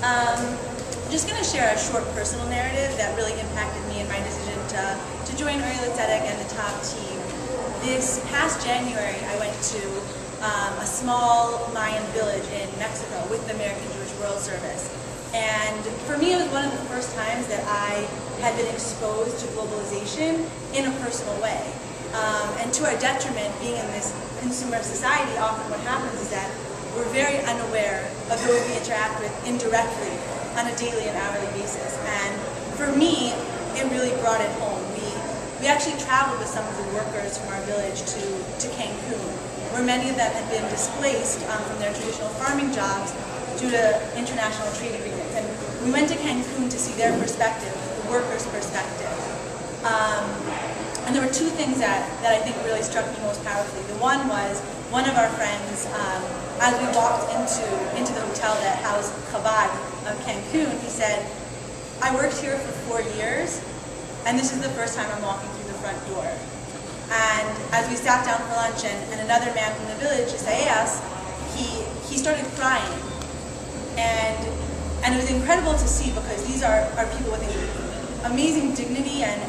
I'm just going to share a short personal narrative that really impacted me in my decision to join Orillet Tzedek and the top team. This past January, I went to a small Mayan village in Mexico with the American Jewish World Service. And for me, it was one of the first times that I had been exposed to globalization in a personal way. And to our detriment, being in this consumer society, often what happens is that we're very unaware of those we interact with indirectly on a daily and hourly basis. And for me, it really brought it home. We actually traveled with some of the workers from our village to Cancun, where many of them had been displaced from their traditional farming jobs due to international trade agreements. And we went to Cancun to see their perspective, the workers' perspective. And there were two things that I think really struck me most powerfully. The one was, one of our friends, as we walked into the hotel that housed Chabad of Cancun, he said, "I worked here for 4 years, and this is the first time I'm walking through the front door." And as we sat down for lunch, and another man from the village, Isaias, he started crying. And it was incredible to see, because these are people with amazing dignity and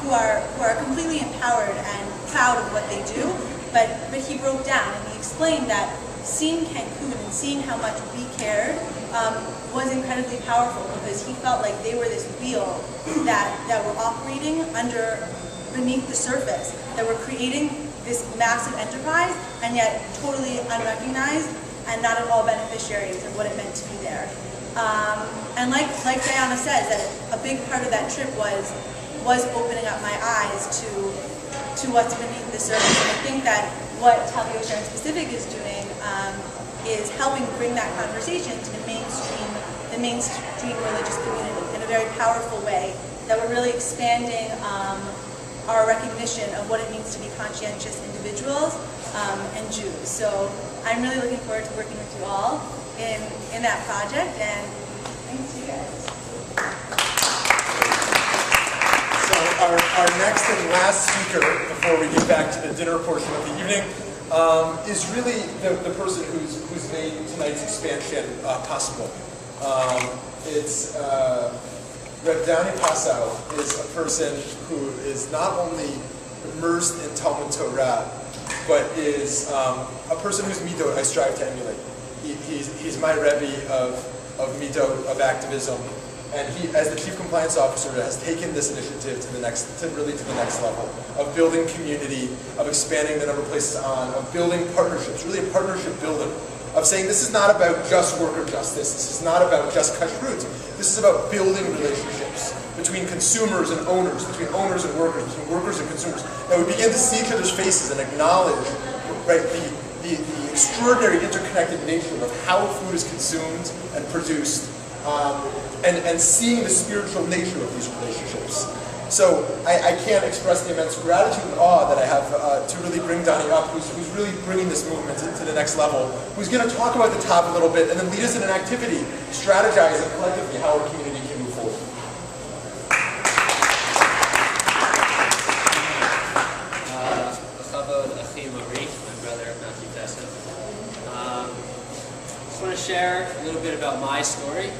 who are completely empowered and proud of what they do. But he broke down, and he explained that seeing Cancun and seeing how much we cared was incredibly powerful, because he felt like they were this wheel that were operating beneath the surface, that were creating this massive enterprise, and yet totally unrecognized and not at all beneficiaries of what it meant to be there. And like Diana says, that a big part of that trip was opening up my eyes to what's beneath the surface. And I think that what Tel Yosher in specific is doing is helping bring that conversation to the mainstream religious community in a very powerful way, that we're really expanding our recognition of what it means to be conscientious individuals and Jews. So I'm really looking forward to working with you all in that project, and thanks to you guys. So our next and last speaker, before we get back to the dinner portion of the evening, is really the person who's made tonight's expansion possible. It's Reb Dani Passau is a person who is not only immersed in Talmud Torah, but is a person whose midot I strive to emulate. He's my Rebbe of midot, of activism, and he, as the Chief Compliance Officer, has taken this initiative to the next level of building community, of expanding the number of places on, of building partnerships, really a partnership builder, of saying this is not about just worker justice, this is not about just kashrut, this is about building relationships between consumers and owners, between owners and workers, between workers and consumers, that we begin to see each other's faces and acknowledge, right, the extraordinary interconnected nature of how food is consumed and produced, and seeing the spiritual nature of these relationships. So I can't express the immense gratitude and awe that I have to really bring Dani up, who's really bringing this movement to the next level, who's going to talk about the top a little bit and then lead us in an activity, strategizing collectively how our community can move forward. My brother, Matthew Tessa. Just want to share a little bit about my story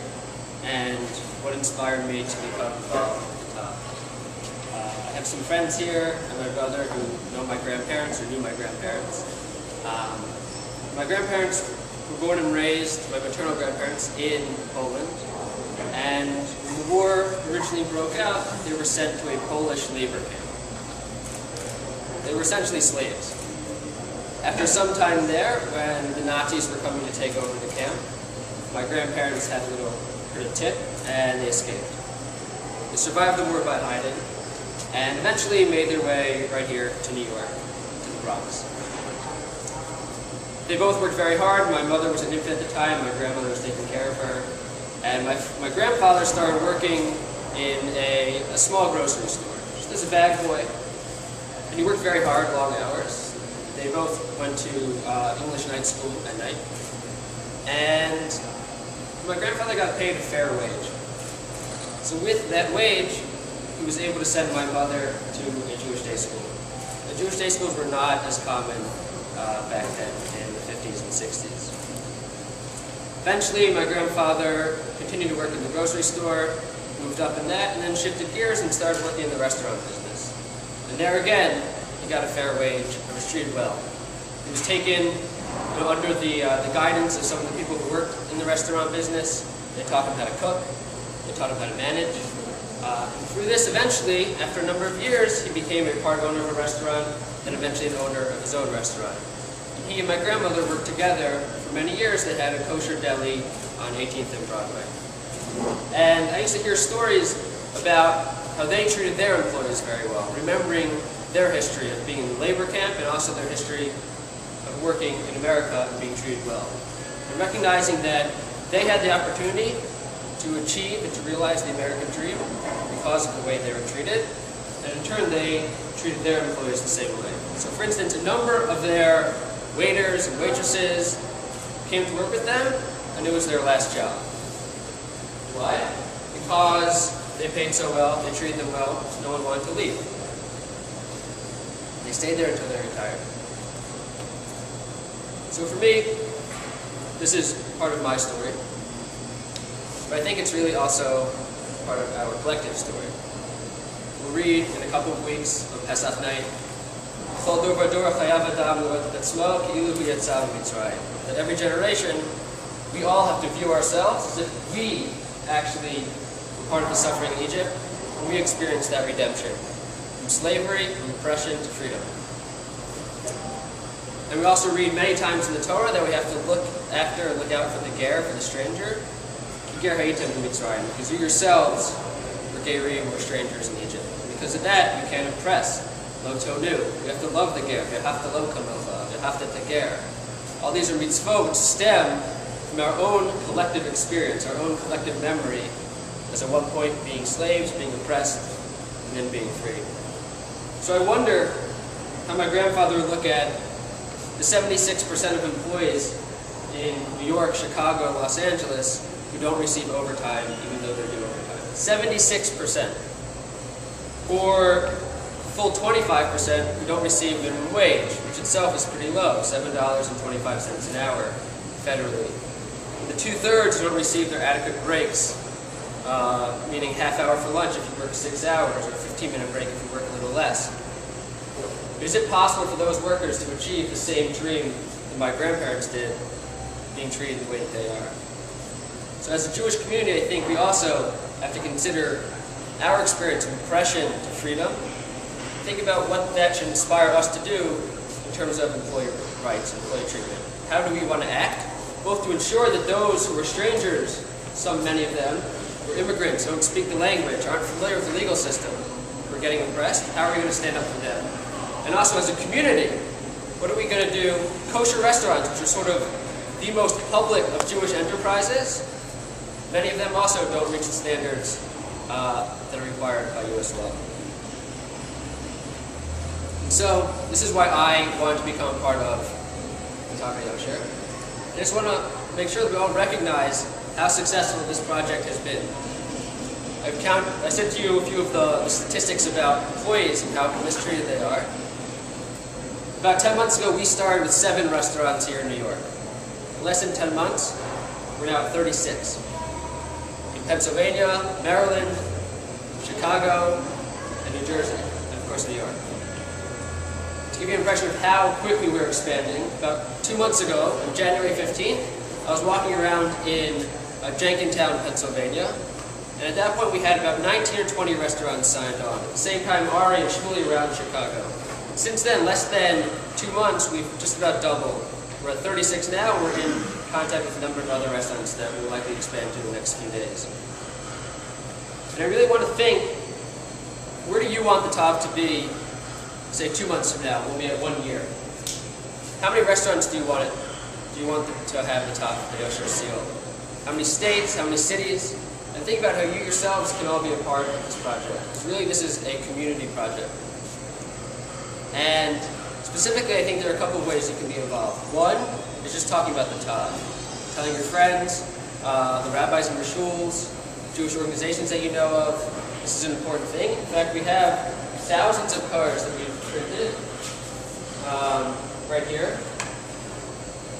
and what inspired me to become involved at the top. I have some friends here and my brother who know my grandparents or knew my grandparents. My grandparents were born and raised, my maternal grandparents, in Poland. And when the war originally broke out, they were sent to a Polish labor camp. They were essentially slaves. After some time there, when the Nazis were coming to take over the camp, my grandparents had a little bit of tip, and they escaped. They survived the war by hiding, and eventually made their way right here to New York, to the Bronx. They both worked very hard. My mother was an infant at the time, my grandmother was taking care of her, and my grandfather started working in a small grocery store, just as a bag boy, and he worked very hard, long hours. They both went to English night school at night, and my grandfather got paid a fair wage. So with that wage, he was able to send my mother to a Jewish day school. The Jewish day schools were not as common back then in the 50s and 60s. Eventually, my grandfather continued to work in the grocery store, moved up in that, and then shifted gears and started working in the restaurant business. And there again, he got a fair wage and was treated well. He was taken under the guidance of some of the people who worked in the restaurant business. They taught him how to cook, they taught him how to manage. And through this, eventually, after a number of years, he became a part owner of a restaurant, and eventually an owner of his own restaurant. And he and my grandmother worked together for many years. They had a kosher deli on 18th and Broadway. And I used to hear stories about how they treated their employees very well, remembering their history of being in the labor camp and also their history of working in America and being treated well. And recognizing that they had the opportunity to achieve and to realize the American dream because of the way they were treated, and in turn they treated their employees the same way. So for instance, a number of their waiters and waitresses came to work with them, and it was their last job. Why? Because they paid so well, they treated them well, so no one wanted to leave. They stayed there until they retired. So for me, this is part of my story, but I think it's really also part of our collective story. We'll read in a couple of weeks on Pesach night, that every generation, we all have to view ourselves as if we actually were part of the suffering in Egypt, and we experienced that redemption, from slavery, from oppression to freedom. And we also read many times in the Torah that we have to look after and look out for the ger, for the stranger, because you yourselves were gerim, were strangers in Egypt. Because of that, you can't oppress. Lo tonu. You have to love the ger. You have to love kamelcha. You have to teger. All these are mitzvot which stem from our own collective experience, our own collective memory, as at one point being slaves, being oppressed, and then being free. So I wonder how my grandfather would look at the 76% of employees in New York, Chicago, Los Angeles who don't receive overtime even though they're due overtime. 76%. Or full 25% who don't receive minimum wage, which itself is pretty low, $7.25 an hour federally. The 2/3 who don't receive their adequate breaks, meaning half hour for lunch if you work 6 hours, or a 15-minute break if you work a little less. Is it possible for those workers to achieve the same dream that my grandparents did, being treated the way that they are? So as a Jewish community, I think we also have to consider our experience of oppression to freedom. Think about what that should inspire us to do in terms of employee rights, employee treatment. How do we want to act? Both to ensure that those who are strangers, many of them, who are immigrants, don't speak the language, aren't familiar with the legal system, who are getting oppressed, how are we going to stand up for them? And also as a community, what are we going to do? Kosher restaurants, which are sort of the most public of Jewish enterprises, many of them also don't reach the standards that are required by U.S. law. And so, this is why I wanted to become part of Mitaka Yosher. I just want to make sure that we all recognize how successful this project has been. I said to you a few of the statistics about employees and how mistreated they are. About 10 months ago, we started with 7 restaurants here in New York. In less than 10 months, we're now at 36. In Pennsylvania, Maryland, Chicago, and New Jersey, and of course New York. To give you an impression of how quickly we're expanding, about 2 months ago, on January 15th, I was walking around in Jenkintown, Pennsylvania, and at that point we had about 19 or 20 restaurants signed on. At the same time, Ari and Shmuley around Chicago. Since then, less than 2 months, we've just about doubled. We're at 36 now, and we're in contact with a number of other restaurants that we'll likely expand to in the next few days. And I really want to think, where do you want the top to be, say 2 months from now, when we'll be at 1 year? How many restaurants do you want it? Do you want to have the top of the Yosher seal? How many states, how many cities? And think about how you yourselves can all be a part of this project. Because really this is a community project. And specifically, I think there are a couple of ways you can be involved. One is just talking about the Tov. Telling your friends, the rabbis in your shuls, Jewish organizations that you know of. This is an important thing. In fact, we have thousands of cards that we've printed right here.